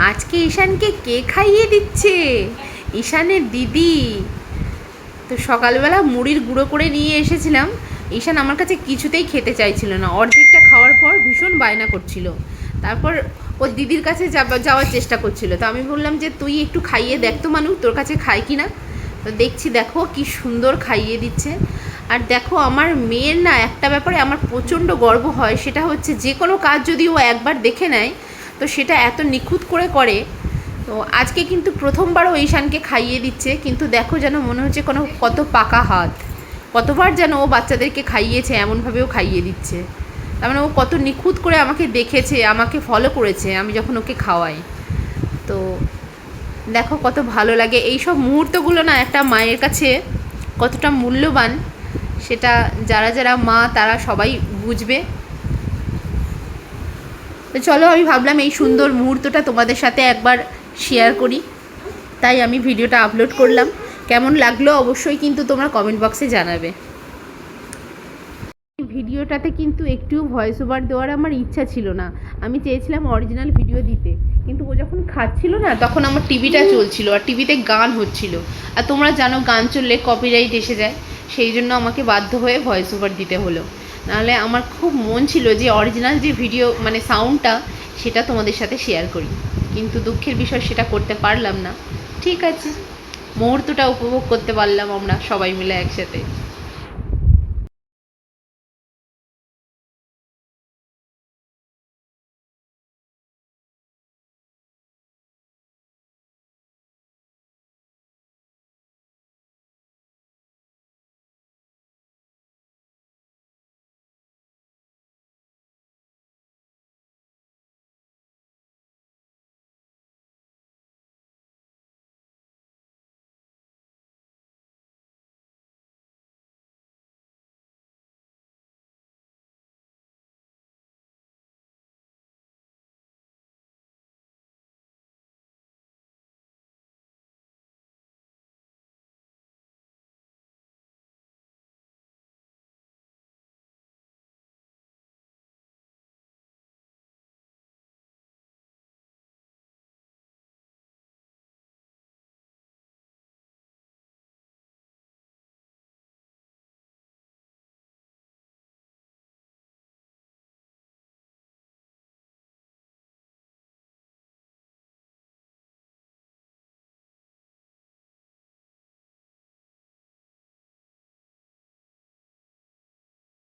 আজকে ঈশানকে কে খাইয়ে দিচ্ছে? ঈশানের দিদি। তো সকালবেলা মুড়ির গুঁড়ো করে নিয়ে এসেছিলাম। ঈশান আমার কাছে কিছুতেই খেতে চাইছিল না, অর্ধেকটা খাওয়ার পর ভীষণ বায়না করছিল। তারপর ওর দিদির কাছে যাওয়ার চেষ্টা করছিল। তো আমি বললাম যে তুই একটু খাইয়ে দেখ তো মানু, তোর কাছে খায় কি না। তো দেখছি, দেখো কি সুন্দর খাইয়ে দিচ্ছে। আর দেখো, আমার মেয়ের না একটা ব্যাপারে আমার প্রচণ্ড গর্ব হয়, সেটা হচ্ছে যে কোনো কাজ যদি ও একবার দেখে নেয় তো সেটা এত নিখুঁত করে করে। তো আজকে কিন্তু প্রথমবার ও ঈশানকে খাইয়ে দিচ্ছে, কিন্তু দেখো যেন মনে হচ্ছে কত পাকা হাত। কতবার যেন ও বাচ্চাদেরকে খাইয়েছে, এমনভাবেও খাইয়ে দিচ্ছে। তার মানে ও কত নিখুঁত করে আমাকে দেখেছে, আমাকে ফলো করেছে আমি যখন ওকে খাওয়াই। তো দেখো কত ভালো লাগে এই সব মুহূর্তগুলো না, একটা মায়ের কাছে কতটা মূল্যবান সেটা যারা যারা মা তারা সবাই বুঝবে। তো চলো, আমি ভাবলাম এই সুন্দর মুহূর্তটা তোমাদের সাথে একবার শেয়ার করি, তাই আমি ভিডিওটা আপলোড করলাম। কেমন লাগলো অবশ্যই কিন্তু তোমরা কমেন্ট বক্সে জানাবে। ভিডিওটাতে কিন্তু একটুও ভয়েস ওভার দেওয়ার আমার ইচ্ছা ছিল না, আমি চেয়েছিলাম অরিজিনাল ভিডিও দিতে, কিন্তু ও যখন খাচ্ছিল না তখন আমার টিভিটা চলছিল আর টিভিতে গান হচ্ছিল। আর তোমরা জানো গান চললে কপিরাইট এসে যায়, সেই জন্য আমাকে বাধ্য হয়ে ভয়েস ওভার দিতে হলো। নাহলে আমার খুব মন ছিল যে অরিজিনাল যে ভিডিও মানে সাউন্ডটা সেটা তোমাদের সাথে শেয়ার করি, কিন্তু দুঃখের বিষয় সেটা করতে পারলাম না। ঠিক আছে, মুহূর্তটা উপভোগ করতে পারলাম আমরা সবাই মিলে একসাথে।